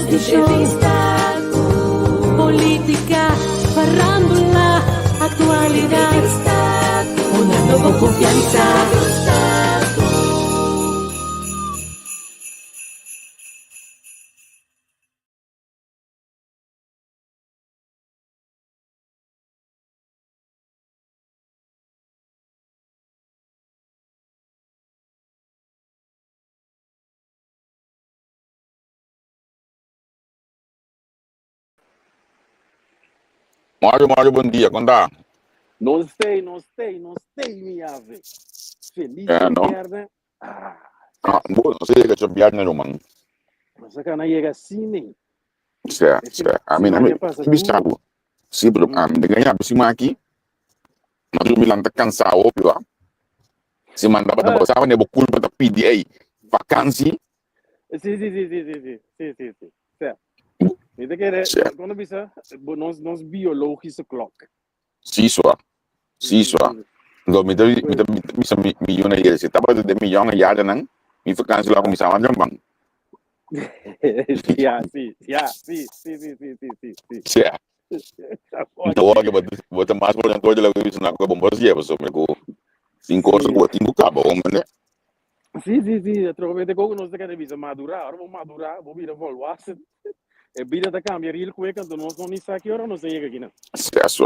entrevista, política, farándula, actualidad, una nueva confianza. Mário, bom dia, como tá? Não sei, minha ave. Feliz não? merda. Bom, não sei que eu viajo no mano. Mas a cana chega assim, nem. Certo. A mim, bisago. Sim, bro, a mim, ganhar por cima aqui. Mas eu me lembro cansado, ó. Se mandava da bolsa, né, culpa da pedir aí. Vacância. Sim. Certo. Então, quando bisa, nós biologische klok. Sim, só. Então, me milhão de ieres. Se tava de milhão de ieres, não? Me vacância lá com missa, mas não bang. Sim. Certo. Então, olha, vou mais por dentro de lá que isso não é bom, você é, pessoal, me go. 5 horas, vou tempo cabo, né? Sim. Trovamente como nós queremos bisa madurar, vou vir a voltar. É vida da câmbio, ele que quando nós não está aqui, ora não sei aqui, não. Certo.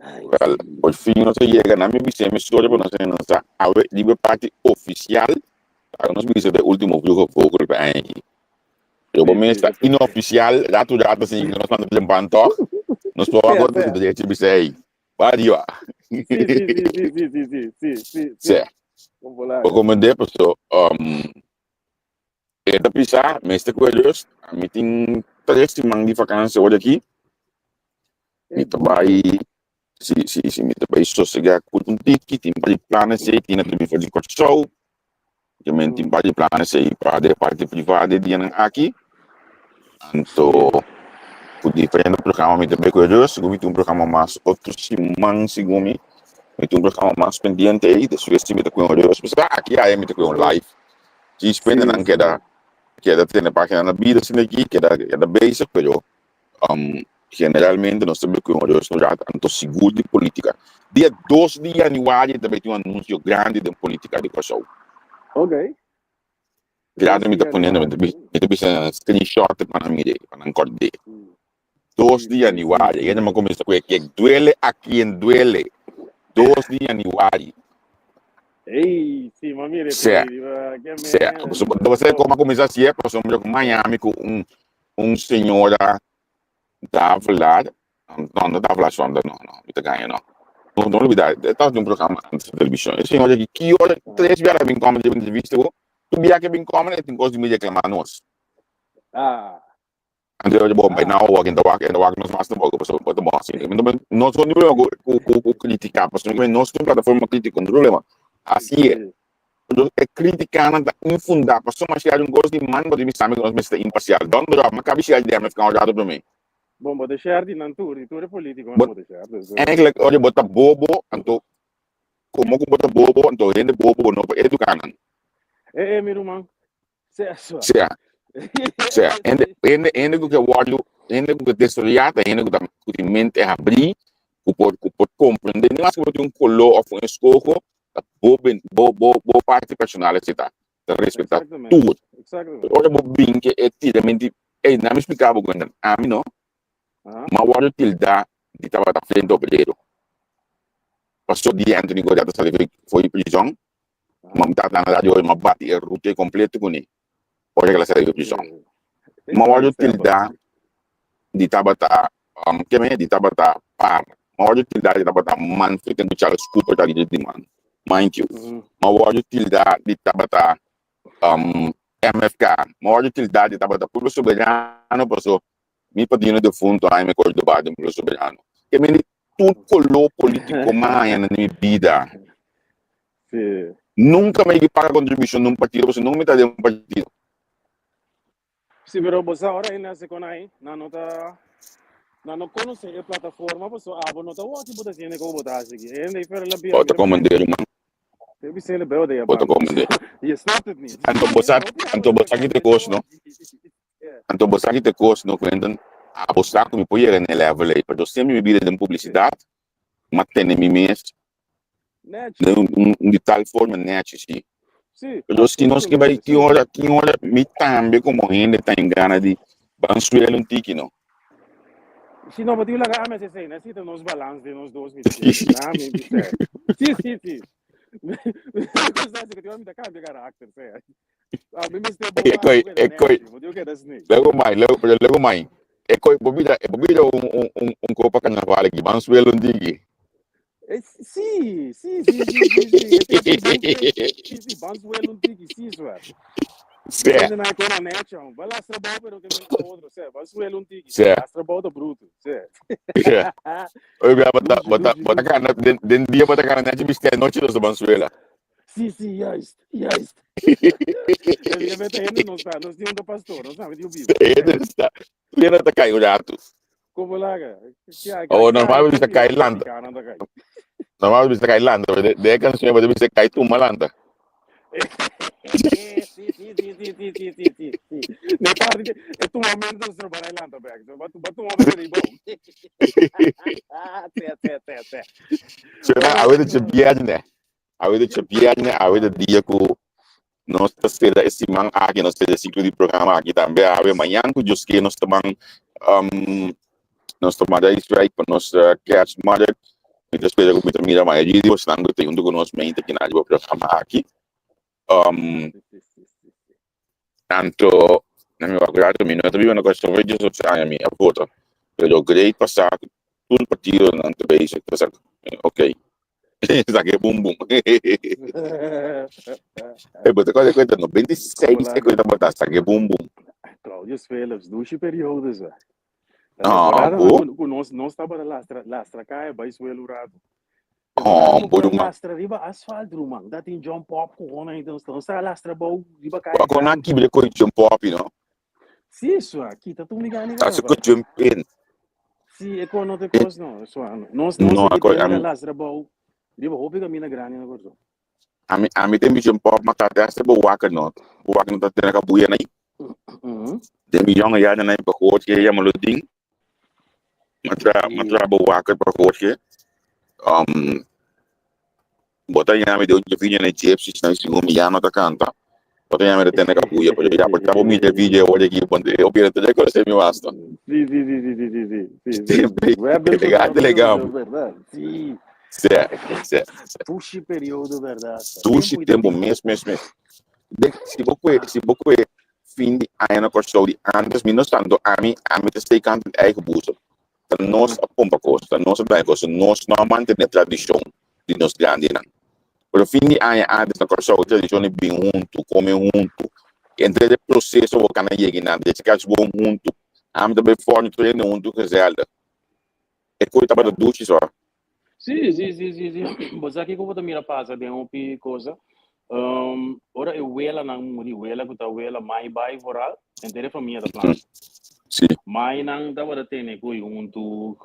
Well, por fim, nós chega na minha visão, me escolhe para nós não a livre parte oficial, para nós visão do último jogo fogo para aí. Eu vou mesmo inoficial, dado assim, nós vamos limpar toque, nós vamos agora do jeito que sei. Vai lá. Sim. Certo. Como de pessoa, é da pisar, mestre coelhos, a mim tem 3 semanas de vacância hoje aqui. Me trabalho, se me trabalho sossegar com um ticket, tem para planos aí, tem também fazer show, também tem para planos aí para a parte privada de aqui. Então, por diferente programa, me também coelhos, eu tenho um programa mais outro semana, segundo eu tenho um programa mais pendiente aí, das vezes me com coelhos, mas aqui aí me com live, que espera não queda ter na página na vida, assim aqui, queda basic, pero generalmente nós temos que olhar tanto seguro de política. Dia 2 de janeiro também tem um anúncio grande de política de pessoa. Ok. Grande me está ponendo, me está pensando screenshot para mim, para não acordar. 2 de janeiro, e ainda me começa com que duele a quem duele. 2 de janeiro. Ei, sim, mas mire, certo. Você como começa assim, por exemplo, com Miami, com senhora da falar, não da falar só, não, está ganhando, não. Não olvidar, estava de um programa antes da televisão. Esse senhor aqui, que hora 3 horas bem como de entrevista, tu via que bem como, tem coisa de me reclamar nós. Então eu digo, mas não, walk, nós mais não walk, pessoal, pode bom assim. Nós não devemos criticar, porque nós temos plataforma crítica, não problema. Assim é. É criticando, infundar, pessoal, mas chegar um gosto de mano, pode me saber que nós estamos imparcial. Don't drop, mas cabe chegar de mas ficar olhado para mim. Bom, vou deixar de não tu é político, não vou deixar. É que olha, bota bobo, então como que bota bobo, então ele bobo não é educar não. Meu irmão. Certo. Ende que o olho, ende que desoriata, ende que a mente abrir, que pode compreender, não acho que tem um color ou um escopo, boa parte personal, etc. Respeitar tudo. Olha, bem que é tiramente, não me explicava quando, a mim não. Mas o olho tilda de estava à frente do obreiro. Passou de Anthony Goddard foi prisão, mas está na rádio hoje, mas bate a rute completo com ele. Olha que ela saiu de prisão. Mas o olho tilda de tabata, que é de tabata par. Mas o olho tilda de tabata man, foi tendo Charles Cooper ali de man. Mind you. Mas o olho tilda de tabata MFK. Mas o olho tilda de tabata puro soberano, passou. Me pedindo de fundo, aí me cordo bado pelo soberano. Que me tudo colou político mais na minha vida. Sim. Nunca me paga contribuição num partido, você não me dá de um partido. Sim, mas você agora ainda se conhece, não conhece a plataforma, você não está o que você tem que botar aqui. Ainda é para lá. Bota comandante, mano. Eu vi se ele bem de bota comandante. E snap it me. Anto botar aqui de gosto, não? Então, você aqui tem coisa, não conhecem, a você que me põe no level aí, para você me vir de publicidade, mas tem me mesmo, Net. de tal forma, net, sim. Sim. Pero se nós que vai, que hora, me também como ainda está em gana de bansuelo um tique, não? Se não bater lá, mas assim, né? Se tem nos balanços de nós dois, me diz, ah, me diz, sim. Gostava que eu me dá cambio de caráter, certo? Ah, me mistura eu quero assim. Lego mais. É coi, bobida um copa carnaval aqui, bansuelo um tique. Sim. Sim, bansuelo um tique, sim, certo. Certo, Ainda não é com a net, vai lá trabalhar, pero que me com outro, certo? Bansuelo um tique, certo. lá trabalha bruto, certo? Eu ia botar cara, dentro dia botar cara net, me esquece, noite dos bansuela. Sim, yes. Evidentemente ainda não está, nós tínhamos do pastor, nós sabemos de vivo. Ele está caindo jato. Como lá, Oh, normal bisa cai landa. Normal bisa cai landa. De canção vai bisa cai tu malanda. Sim. Na parte é tu momento de trabalhar lá também. Batu momento de bom. Té. Será a vida de viagem, né? A vida de viagem, a vida de dia que nós estamos esse man aqui, nós temos ciclo de programa aqui também. A ver amanhã que just que nós tomamos aí strike para nós catch mother. Então espero que me mira mais de Deus, estando tem um do nosso mente aqui na programa aqui. Tanto na minha faculdade, eu não vivo na questão de social, a minha foto. Eu grei passar tudo partido na entrevista, ok. Isso aqui é bum. Eu botei coisa no 26, é coisa botar, isso aqui é bum. Cláudio Phillips, duas períodos. Boa. Não estava lastra cá, vai suelo urado. Boa. Lastra riba asfalto, man. Dá tem John Pop com então está lastra bom riba cá. Quando aqui bile coisa jump pop, não? Sim, isso aqui tá tudo ligado. Tá se coisa jump in. Sim, é quando tem coisa não, isso não tem lastra bom. Riba houve que a mina grande na coisa. A mim tem jump pop, mas tá até boa waka não. Boa waka não tá tendo a buia aí. Tem milhão aí na para coisa que é maludinho. Matra boa waka para coisa que bota ya me de un video na chips na singo mi ya no ta canta bota ya me de tena kapuya pero ya portavo mi de video hoje aqui ponte eu quero ter coisa me basta legal verdade sim certo puxa período verdade puxa tempo mesmo se pouco fim de ano costou de antes menos tanto a mim te sei canto eigen buso nós a pompa costa nós a bem costa nós não mantém a tradição de nós grandes pero fim de ano antes na costa a tradição é bem junto come junto entre o processo o cana chega na desse caso bom junto a mim também forne treino junto que zelda é coisa para duche só sim você aqui como também passa de uma coisa ora eu ela não muri ela que tá ela mais vai voral entre a família da planta sim mas não dá para ter né coi junto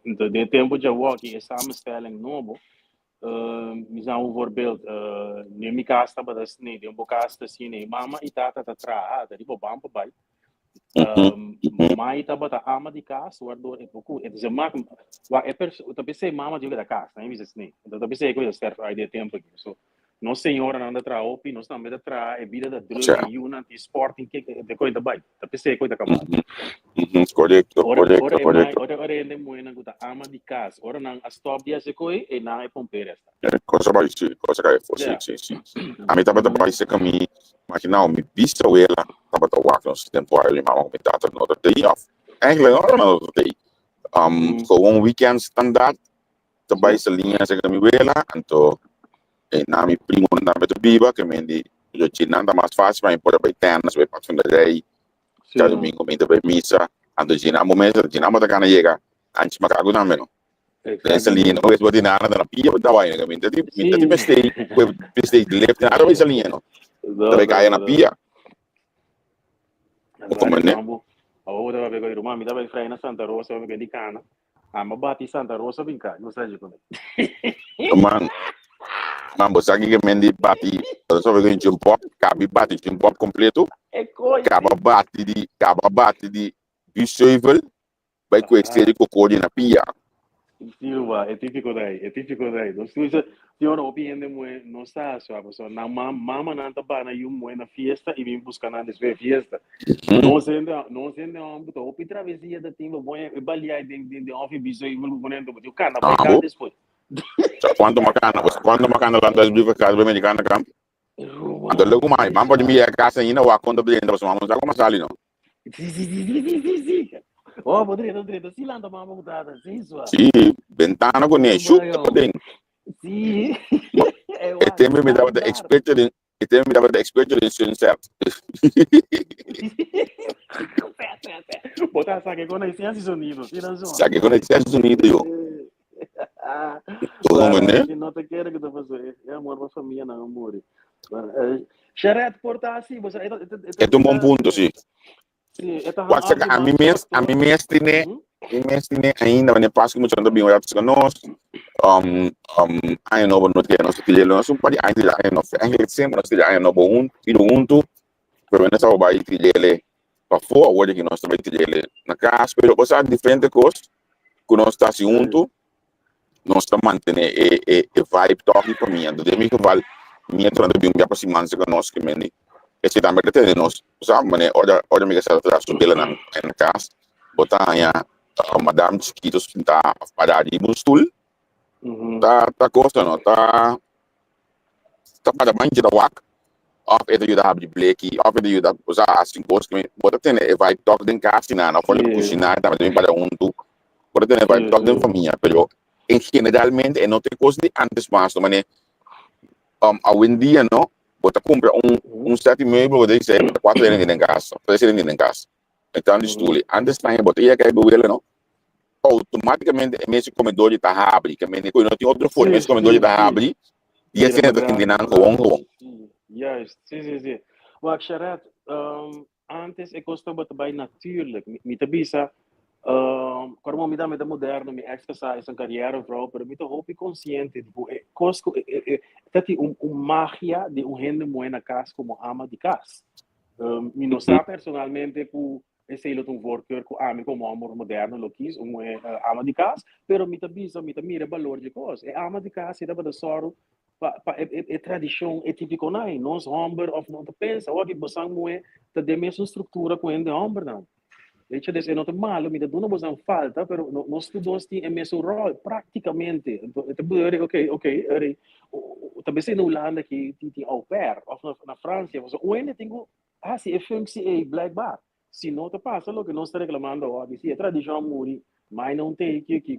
então de tempo já walk e samenstelling novo misal voorbeeld neem ik kasta bij de snee die een kasta zien mama itata ta tra da tipo bampa bai mai ta bata ama di kasta waardoor het ook het is een maak waar het pensei mama die da kasta nem is snee dat pensei que eu ster aí de tempo so no senhora não tra opi nós também tra é vida da drug e una di sporting que de coisa bai ta pensei coisa acabou correto ora ele moena guta ama di casa ora nang stop dia se coi e nang e pompere sta cosa vai cosa che fosse sì a mim tava da paese que me imagina me vista ela tava da walk no tempo aí mama me tata no da day off eigenlijk no day gewoon weekend standaard da paese linha se que me ela então na mi primo na me viva que me di eu tinha nada mais fácil para impor para ternas vai para fundo daí cada domingo me vai missa ando gina momento gina mata kana chega antes ma cago na meno essa linha não é botar nada na pia da vai né minta ti mistake left na essa linha não da cai na pia como né agora vai pegar irmã me dá vai freio na Santa Rosa vai pegar cana a mabati Santa Rosa vinca não sei como man Mambo, sabe que mendi bati, só que a gente pop, cabe bati, um pop completo, É coisa. acaba bati de biscoivel, vai conhecer de cocô de na pia. Silva, é típico daí, é típico daí. Então, se você tem uma opinião de mãe, não está só, pessoa, na mama não está para ir mãe na festa e vem buscar na despe fiesta. Não sendo um botão, o travessia da timba, mãe, e balear de off bicho e vou bonito, o cara vai cá depois. Quando macana lá das brigas casa americana camp. Ando logo mais, mambo de minha casa ainda, o conta de ainda, vamos já começar ali não. Sim. Oh, poderia, se lá anda mama mudada, sim, sua. Sim, ventana com nem chuta podem. Sim. E tem me dava da experiência, e tem me dava da experiência certo. Botar saque com os Estados Unidos, Sabe quando é Estados Unidos eu. Claro, que não te quero que tu fazer. É amor para família, não amor. Xerete portar assim, você É um bom ponto, sim. Quase que a mim mestre ainda, mas passo que muito não bem olhado para nós. Aí não não tem nós que nós um pode ainda ainda sempre nós tem ainda bom e do junto, pero nessa vai que ele para fora, hoje que nós também tem ele na casa, pero você há diferente coisas que nós está junto, nós está mantendo e vibe talking para mim, do demi que vale minha tranda bem para se manter com nós que meni. Esse também que tem nós, sabe, mas olha me que está sobre ele na casa, botar aí a madame chiquitos está para ali no stool. Tá costa não, tá para manter da wak, of это you have the blackie, of it you da usar assim coisas que bota tem vai toque den casa na folha cozinhar também para bota tem vai toque den família, pero em generalmente não tem coisa de antes mas mas a dia não bota compra sete meio bota isso bota quatro dentro de casa, três dentro de casa, então de stool, antes também bota ia que bebê não automaticamente esse comedor está abre, que não tem outra forma, esse comedor está abre e assim é que não com Juist, sim. Wat Sharat, antes eu gostava bem natuurlijk. Me tabisa, quando me dá moderno, me exercise uma carreira vrouw, pero me hoop consciente, tipo, cosco, tati magia de gente moe na casa como ama de casa. Me não sabe personalmente que esse é um worker que ama como amor moderno, lo quis, ama de casa, pero me tabisa, me mira valor de coisa. É ama de casa, é da soro. É tradição, é típico não, nós homens ou não te pensa, o que você moe, te dê mesma estrutura com ele homem não. Deixa de ser não te malo, me dá uma coisa falta, pero nós todos temos o mesmo rol, praticamente. Então, ok, talvez na Holanda que tem au pair, ou na França, você o ainda tem se é função é blackbar. Se não te passa, o que nós estamos reclamando, se é tradição muri, mas não tem aqui,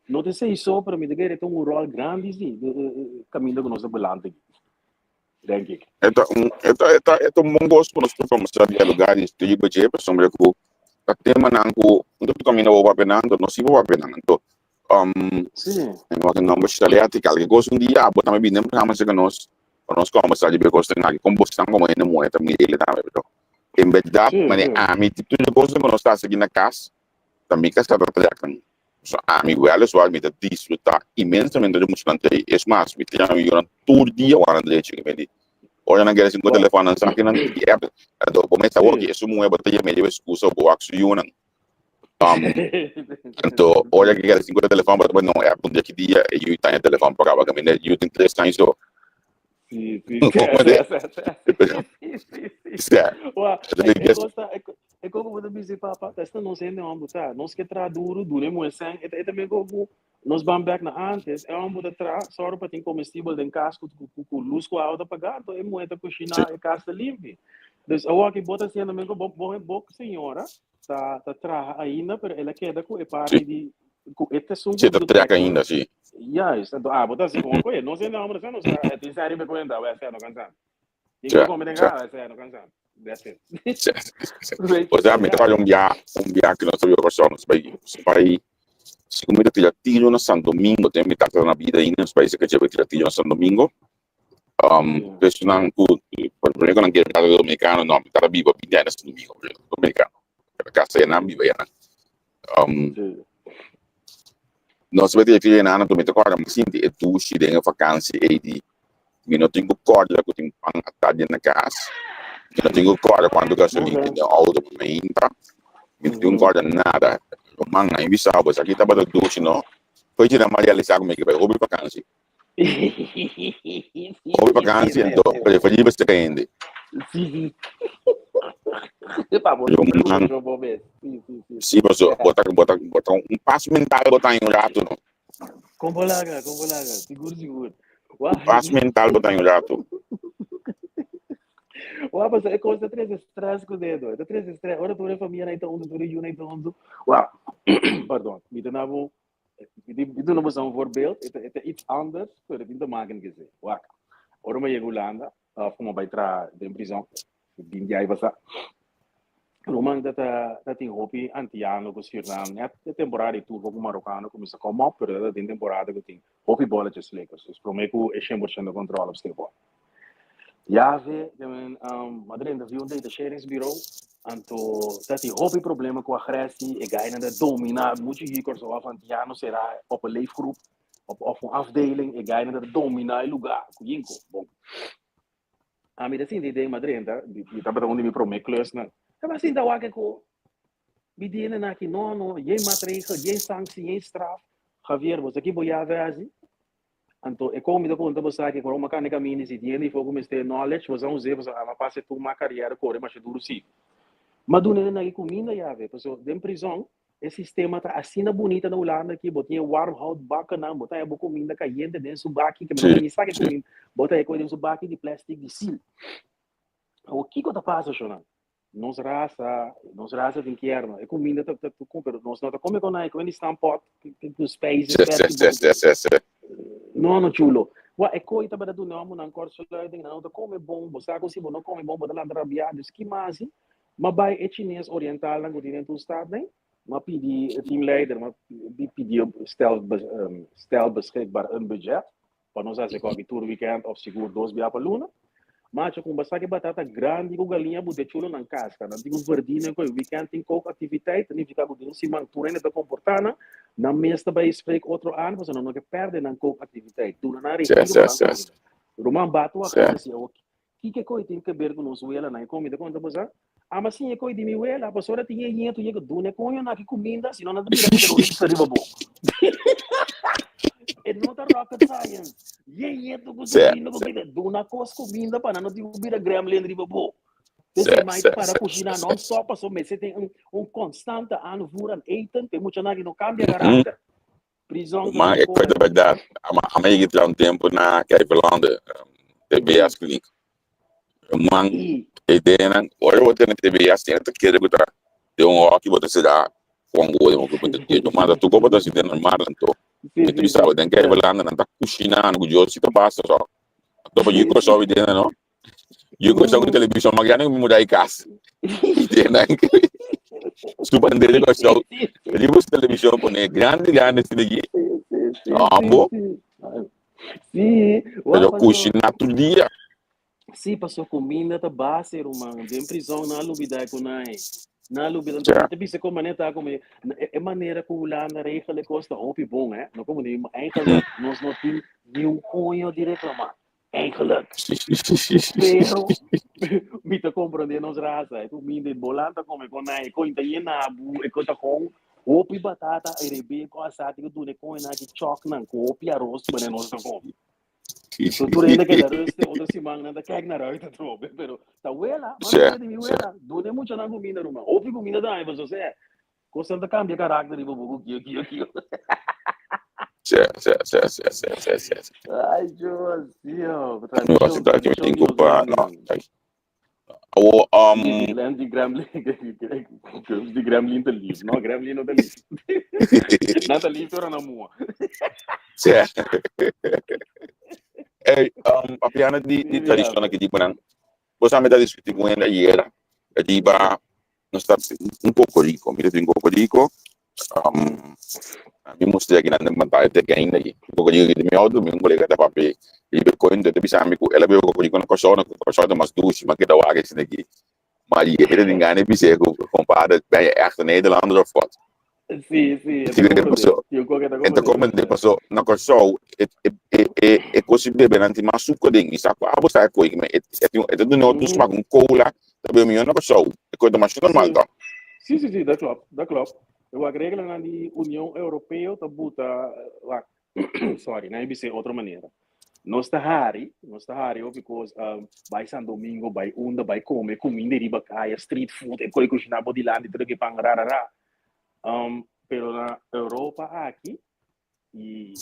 não te sei só para me dizer que tem rol grande sim, caminho que nós estamos denk ik. É um bom gosto para nós para dialogar e dizer para sobre o tema não o caminho o papenando, nós se vou papenando. Sim. Eu não gosto de aticar, que gosto dia, botar me bem para nós que nós conversar de coisas que combustão como é no moeda também ele também. Em verdade, mas a mim tipo de coisa que nós está seguindo na casa, também que está trabalhando. So, amigo, ela só me desfrutar imensamente de musculante. É mais, me tinha todo dia o ano de leite que me di. Olha na guerra 50 telefone não sabe não é do começa o que isso não é bater meio excusa o axo yuna. Então, olha que guerra 50 telefone para não é um dia que dia e eu tenho telefone para acabar com ele, eu tenho 3 anos só. Sim. É como você diz, papa, esta não sendo um botar, nós que tra duro é muito sangue, é também como nós vamos back na antes, é um botar tra, só para ter comestível de casco com luz com alta pagar, então é muito cozinhar e casa limpa. Então, o que bota sendo também bom senhora, tá tra ainda, pero ela queda com parte de este assunto. Você traga ainda, sim. Yes, botar assim como coisa, não sei não, não sei, tem série me conta, vai ser no cansado. E como tem cara, vai ser no cansado. That's it. Pois é, me trabalha que nós estamos para se comer tilatillo na São Domingo, tem me trata na vida aí nos países que tiver tilatillo na São Domingo. Penso não por exemplo não quero cara dominicano, não, me trata viva vida na São Domingo, dominicano. A casa é na viva aí. Nós vai ter filho na ano, me toca me sinto e tu se denga vacância aí de Eu não tenho corda que eu tenho pão atado na casa. Eu não tenho corda quando eu gasolina Okay. no auto para mim, tá? Eu não tenho corda nada. O manga em Bissau, mas aqui estava do doce, não. Foi tirar Maria Alissa comigo, vai roubar para casa. Roubar para casa, então, para fazer você ainda. Sim. Pá, Eu manga, sim. se você botar passo mental, botar em rato, não. Kumbulaga. Seguro. Wah, Passo mental, botar em rato. wah, mas é coisa três estresse com o dedo. É três estresse. Ora, tu é família, não é tão tu é não é tão Wah, pardon. Me dá nabo. Me dá nabo um voorbeeld. É iets anders. Voor het in de maken gezien. Wah. Ora, maar je Holanda. Como vai tra de prisão. Din jij was dat. Roman dat tem hobby antiano com Suriname, né? É temporada tu vou marocano começa a comer, pero tem temporada que tem hobby bola de slecos. Os prometo é 100% controle op stil. Ja, we Madrid viu de sheringsbureau, anto dat die hobby problemen com agressie, e ga naar de domina, moet je hier zo af antiano será op een leefgroep, op een afdeling, e ga naar de domina lugar, kujinko. Bom. A mim assim de ideia Madrid, die tava onde me prometo klus na. Ja, maar zie dat wat ik hoor. Wie die ene naki no, geen maatregel, geen sanctie, geen straf. Javier, was aqui boia vezi. Anto, e como me dou conta, você que quando uma caneca mini se tinha e fogo me ter knowledge, você não usa, você a passe tu uma carreira corre, mas duro sim. Mas do nene naki comida já vê, pessoal, dentro prisão, esse sistema tá assim na bonita na Holanda aqui, botinha warm hout bacana, botar a comida caliente dentro do baki, que me sabe comida, botar a coisa dentro do baki de plástico de sil. O que que tá passando, Shonan? Nos raça de inquierno. É comida que tu compra. Nós não comemos com nada. Quando está em pot, que os países... Não, chulo. É coisa para tu não, não corso lá, não come bom, você consegue não come bom, para lá rabiado, que mais, mas vai é chinês oriental na continente do estado, né? Mas pedi teamleider, mas pedi stel beschikbaar een budget, para nós fazer qualquer tour weekend of seguro 2 dias para luna. Mas com bastante batata grande com galinha bude chulo na casca, não tem um verdinho com o weekend tem pouca atividade, nem fica com se mantura ainda comportando, na mesa vai espreek outro ano, você não quer perder na pouca atividade, tu na rica. Roman bato a casa assim, o que coisa tem que ver com nós ela na comida quando você mas sim é coisa de mim ela, a pessoa tinha dinheiro, tu ia que dune com eu na que comida, senão não devia terrorista riba bom. It's not a rocket science. Tu cozinha comida, duna coisa comida para não te ubira gremlin riba bom. Você mais para cozinhar não só para só você tem constante aanvoer eten, tem muito nada que não cambia caráter. Prisão. Mas é coisa verdade. A mãe que tem tempo na Cleveland, TBS Clinic. Man, ideia não. Olha o outro na TBS tem que querer botar. Tem rock botar se dá com o grupo de dia. Mas tu botar se tem normal então. Tu sabe, tem que Cleveland não tá cozinhando, o Joe se tu passa só. Tu pode ir com só ideia não. Eu gosto de televisão, mas já não me mudar em casa. Ideia não. Subandere ko so libus televisão com grande esse daqui. Bom. Sim, eu cozinhar todo dia. Sim, passou comida tá base, irmão. Em prisão na lubida com nós. Na lubida, então você como maneira como é maneira que o lá na regra costa hopi bom, né? Não como nem eigenlijk nós não tem nenhum cunho de reclamar. Eigenlijk. Pero me te compreender nos raça, é comida de bolanta como com nai, com italianabu, e com com hopi batata, e rebe com assado que tu ne com na que choque na com hopi arroz, mas não se come. So tu ainda que dar este outra semana da kijk naar uit te troben, pero tá wela, mas não de wela, do ne muito na comida numa. Hopi comida da, mas você constante cambia caráter e bobo aqui. Ai, Deus, Negócio tá que tem culpa, não. De Gremlin te lief, não, Gremlin não te lief. Não te lief, ora na mua. Certo. A piana di tradizione che dicono, possiamo da discutere con ella ieri, e diba, non sta un cocorico, mi detto un cocorico, mi mostra che non è mandato te gain lagi, cocorico di mio auto, mi un collega da papi, il bitcoin da bisami ku, ela beu cocorico na coxona mas duas, mas que da wagen se daqui. Maar je hebt het in Ghana comparado, ben je echt een Nederlander of wat? Sim. En dan komen de persoon, na coxo, e così bebe nanti masuko ding isa ko abo sa ko ikme et do no tu smak un cola tabe mi no so e ko da mas normal dan Sim, dat klopt, dat klopt. Wat regelen aan die União Europeia, dat moet, sorry, não é de outra maneira. Nós está hari, because by San Domingo, by Unda, by Come, comida riba kaya, street food, e coi cozinhar bodiland, e tudo que pang rarara. Pero na Europa aqui, e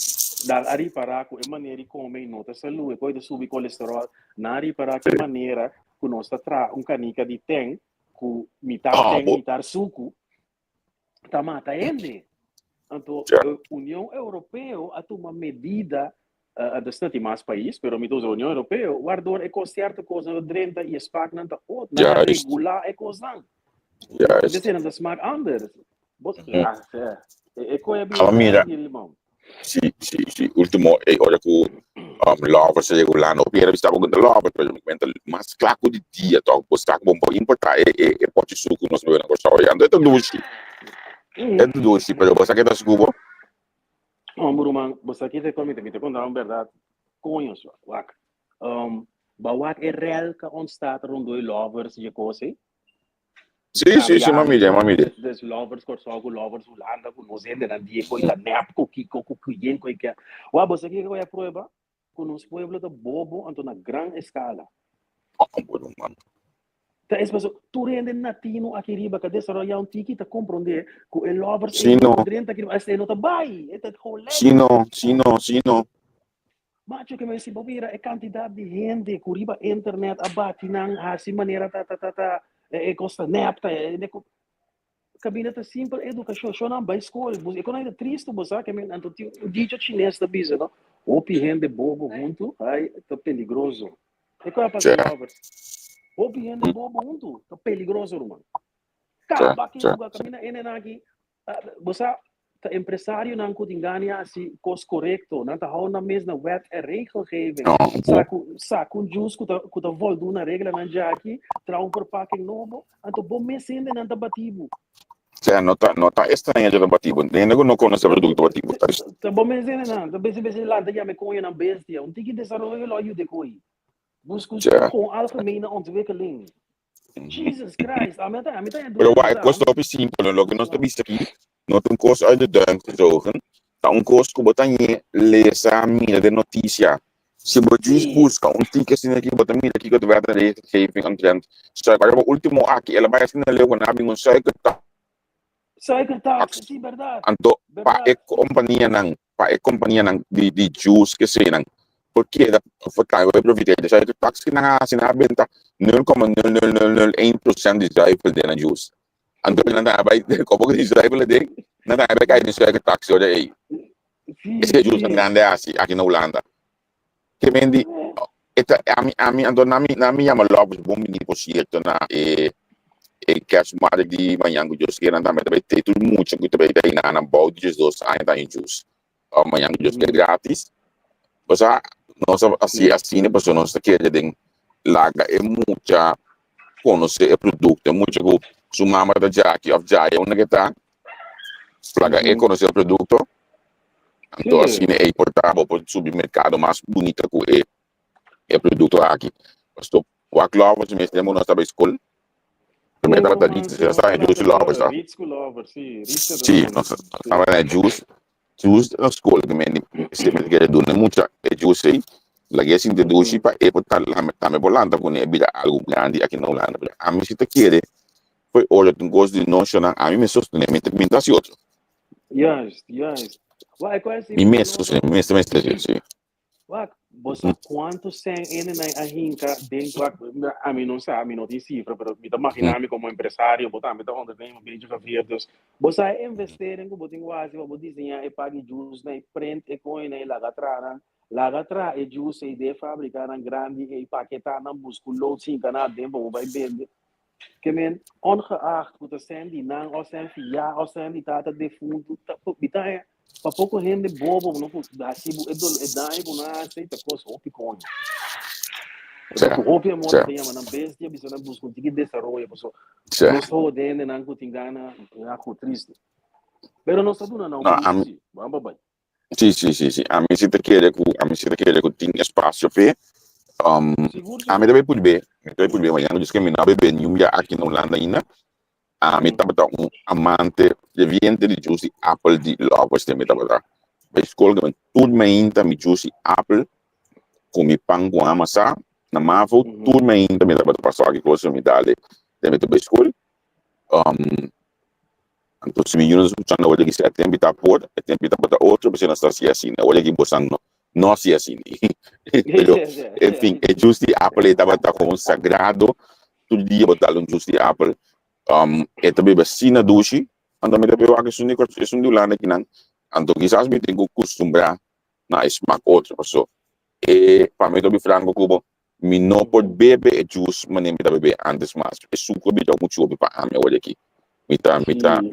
dal ari para com a maneira de comer nota saúde, e coisa subir colesterol, na ari para que maneira que nós está canica de tem, com mitar suco, tá mata ele. Então, a União Europeia a tomar medida distante mais país, pero mitos a União Europeia, guardou é com certa coisa dentro e espaço não tá outro, não regular é coisa. Você tem das smart anders. É coisa bem irmão. Sì, ultimo ora ku lava se regulano per vi stavo con lava per il mas claco di dia to posta un po' importa e poi ci su con nos bene cosa ora andate doci é doci però posta che da scubo Muruman, você aqui te comete, me te contar uma verdade, conho só, wak. Bawak é real que onde está rondoi lovers de coisa. Sì, mamma mia. Des lovers, corsogo, lovers, Holanda, com nós ainda na dia, coisa nep, com cliente, coisa que. Wa, você aqui que é prova, com os pueblos de bobo, então na grande escala. Mano. Tá, es paso, tu rende natino aqui riba, que desarrollar um tiki, tá compreender, que o lovers é no dentro aqui, mas é nota bai, é tá rolê. Sì, no. Macho que me disse, bobira, é quantidade de gente, que riba internet, abate, não, assim maneira, é costa nepta, é cabine tá simples, educação, só não vai escola, é quando ainda triste, você que me anto o DJ chinês da bisa, não? Opi gente bobo junto, ai, tá perigoso. É qual é a passagem lovers? Opi gente bobo junto, tá perigoso, irmão. Acaba aqui, caminha aqui, você tá empresário não cutingani assim, coisa correto, não tá na mesma wet e regelgeving. Saco juice que tá voltando na regra não já aqui, trau por packing novo, então bom mês ainda não tá batido. Cioè, nota estranha de batido, nem não conhece o produto batido. Tá bom mês ainda não, tá bem lá, tá já me conhe na bestia, tem que desenvolver lá de coi. Busca com algemene ontwikkeling. Jesus Christ, a meta Pero het kost op simpel, lo que nós estamos aqui, nós temos um curso uit de duim gezogen, dat um curso que botanha lezen a minha de notícia. Se você busca ticket assim aqui, botar minha aqui que tu vai dar de saving on trend. Só agora o último aqui, ela vai assim na lei quando abre um suiker tax, sim, verdade. Então, para a companhia de juice que sei não. Porque da fotai vai aproveitar de suiker tax que na benta 0,0001% de drive de juice. Então, não vai como que drive de não vai cair de suiker tax olha aí. Esse juice grande assim aqui na Holanda. Que vende a mim ando na minha logo bom mini posierto na que as madres de manhã que Deus queira também ter tudo muito que também tem na balde de dois ainda em juice amanhã que Deus quer grátis você nós assim né pessoa nós quer de laga é muita conhecer o produto é muito que sua mama da Jackie of Jaya onde que tá laga é conhecer o produto então assim é importável para o supermercado mais bonito que é produto aqui estou o aclavo se mesmo nós estamos escola também estava disso já sai juice lovers tá sim nós estava na juice na escola também se me quer dar muita juice aí lagi assim de juice para é para lá me bolando com é vida algo grande aqui na Holanda a mim se te quer foi olha tu gosto de noção a mim me sustenta me dá outro yes Why quase imenso sim você quanto sem ele na hinca dentro a mim não sabe a mim não tem cifra mas me imaginar como empresário botar me onde vem um beijo para verdes você investir em como tem quase vou desenhar e pague juros na print e coin na lagatra e juice e de fabricar na grande e paquetar na musculo sim canal dentro vai vender que men ongeacht moet er zijn die nang of zijn via of zijn die tata defunto bitaia pa pouco rende bobo não dá se é daí bona sei tá coisa opi com opi é muito bem mas não bestia bisa na busca de desenvolver pessoa não só dentro não que tingana é triste pero não está dando não vamos bem Sì. A me si te chiede che tinha spazio per Seguro, a me deve pure bem, mas não discriminar bem nenhum já aqui na Holanda ainda. A me tava amante de viente de juicy apple de lovers de me tava. Bei escola que tudo me inta me juicy apple com mi pão com amassa na mavo tudo me inta me tava passar aqui coisa me dale de me tava escola. Então se me uno escuchando olha que se tempo tá por tempo tá para outro você não está assim olha que você não se assim. Pero, enfim, é juicy apple estava como sagrado todo dia botar juicy apple. E também vacina doce, então me deve que isso não lá aqui não, então quizás me tenho que acostumbrar na smack outra pessoa. E para mim também frango cubo, me não pode beber juice, mas nem me deve beber antes mas é suco me dá muito chope para a minha olha aqui. Me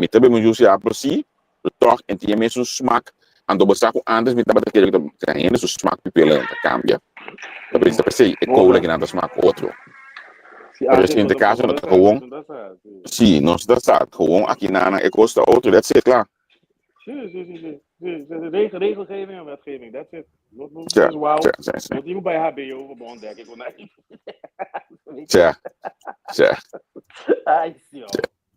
também me juice apple sim, toch en tinha mesmo smaak, então você com antes me tava daquele que ainda o smaak pipelando cambia. Tapi isso pensei é cola que nada smaak outro. Pero assim, no caso, não tá bom. Sim, não está certo. Gewoon aqui na é custa outro, that's it, klaar. Sim. Regelgeving en wetgeving, that's it. Not Ja, wauw. ja. Not iemand bij HBO gewoon denk ik. Ja. Ai, senhor.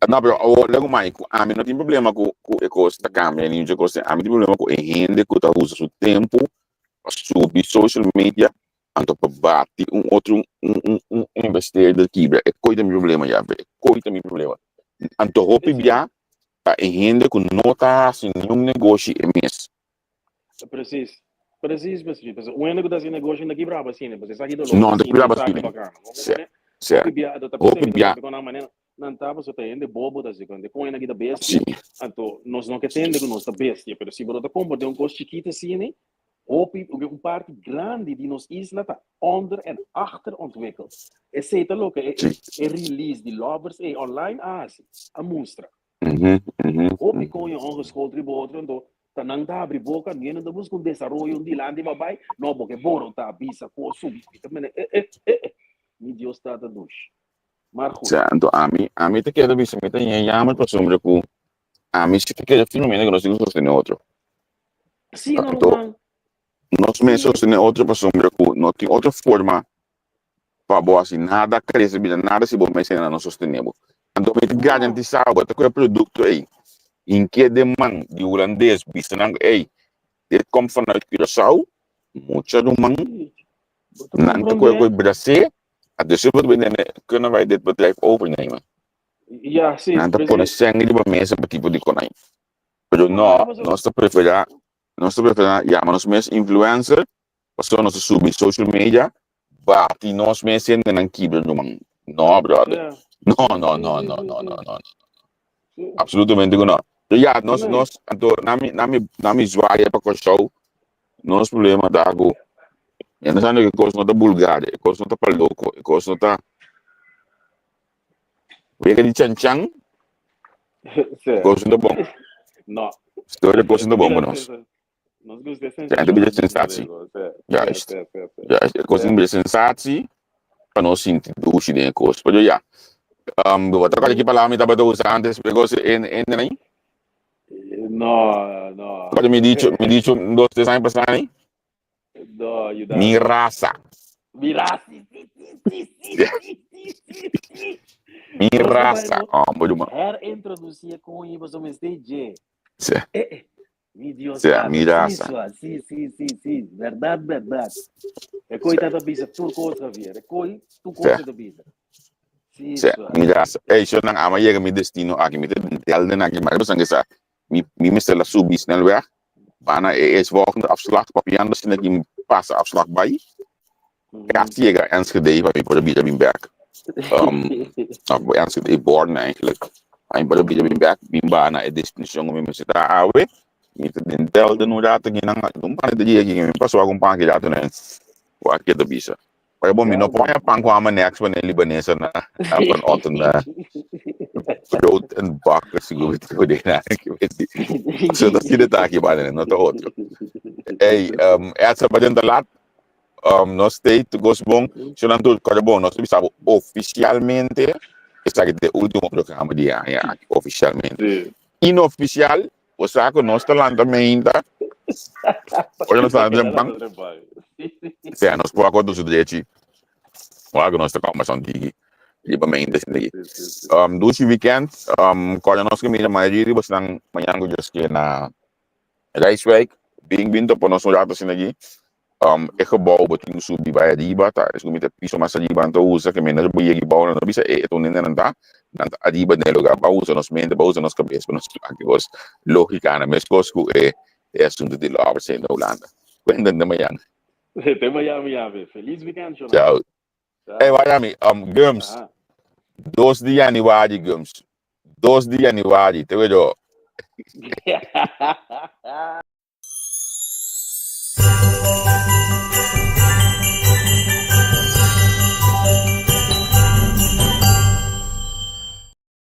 Não, pero logo mais, a mim não tem problema com a costa câmera, nem de costa. A mim tem problema com a gente que tá usa o tempo, subir social media, então para bater outro investir da quebra. É coisa meu problema já, é coisa meu problema. Então roupa já a gente que não tá assim nenhum negócio é mesmo. Precies. O único dat is negócio aqui brava assim, né? Você sabe do Não, daqui brava assim. Certo. Roupa já. Não estava só tendo bobo da segunda. Com ainda da bestia. Então nós não queremos que nós da bestia, mas se você compra de coisa chiquita assim, né? Roupa parte grande de nos isla tá onder en achter ontwikkeld. É certo louco, é release de lovers é online a mostra. Roupa com o ongeschoold ribootro então tá não dá abrir boca, ninguém não busca desenvolvimento de lá de babai, não porque boro tá bisa com subir, também me Deus tá da luz. Então a mim te queda bisa, me tem chama para sombra com a mim se queda filme que nós temos sostener outro. Sim, não. Nós mesmos temos outra pessoa que não tem outra forma para boa assim nada cresce bem nada se bom mas ainda não sostenemos. Então me garantizar que o produto aí em que demanda de holandês bisa não dit komt vanuit Curaçao muita do man não te coisa Brasil dus kunnen wij dit bedrijf overnemen. Ja, sim. Não te pode ser de uma mesa para tipo de conai. Pero nós te preferir ja, maar nós mesmos influencer, passou nós subir social media, bate nós mesmos não quebra no man. No, brother. No. Absolutamente não. Ja, nós nami zwaai para o show. Nós problema da água. E nós não que coisa não tá Bulgária, coisa não tá para louco, coisa não tá. Vega de Chang, coisa não tá bom. Não. História coisa não tá bom para nós. Nós gostamos de sensatie. Ja, de sensatie. Juist. Coisa de sensatie. Para nós sentir do que nem coisa. Mas já. Outra coisa que para mim estava usando antes, pegou se aí? No. Pode me dicho dos design passaram? No, Mi raça. Mi raça. Herintroduzir com o Ivo Somes DJ. Mi Deus. Mi raça. Sim. Verdade. É coisa da bisa, tu coisa ver. É coisa da bisa. Sim. Mi raça. Isso não ama chega meu destino aqui, me telde aqui, mas você não sabe. Me stellen subir snel weg. Bijna eerst volgende afslag, papier anders en ik pas afslag bij. Ja, zie ik Enschede, waar ik probeer mijn werk. Enschede born eigenlijk. Ik probeer mijn werk, mijn bijna het destination om me te houden. Met de tel de nood te gaan, dan kan ik je pas wel een paar keer laten en waar ik het bisa. Maar bom, me no põe a pan kwam next van de Libanese na van otten brood en bakken siguro ko din na. So dat is de aqui ba no to outro. Essa ba dentro lá no state gosbong, so nan to ko bom, nós sabemos oficialmente esse aqui é o último programa de oficialmente. Inoficial, o saco nós está lá também ainda Olha, nós estamos em Ela banco. não trabalha. Se nós por acordo do direito, olha, nós estamos mais antigo. Livremente, assim. Durante o weekend, quando nós caminhamos mais de você não manhã que just que na Rijswijk, bem vindo para nós olhar assim aqui. É gebouw beting subir bij Adiba, tá? Es comite piso mas Adiba então usa que menos boia que bau não bisa então nem não tá. Não Adiba nem lugar bau usa nos mente bau usa nos cabeça nos aqui lógica na mescos é assunto de lá você na Holanda. Quando de manhã. Até Miami. Feliz weekend, Jonathan. Ciao. Hey Miami, Gums. 2 de januari Gums. 2 de januari, te vejo.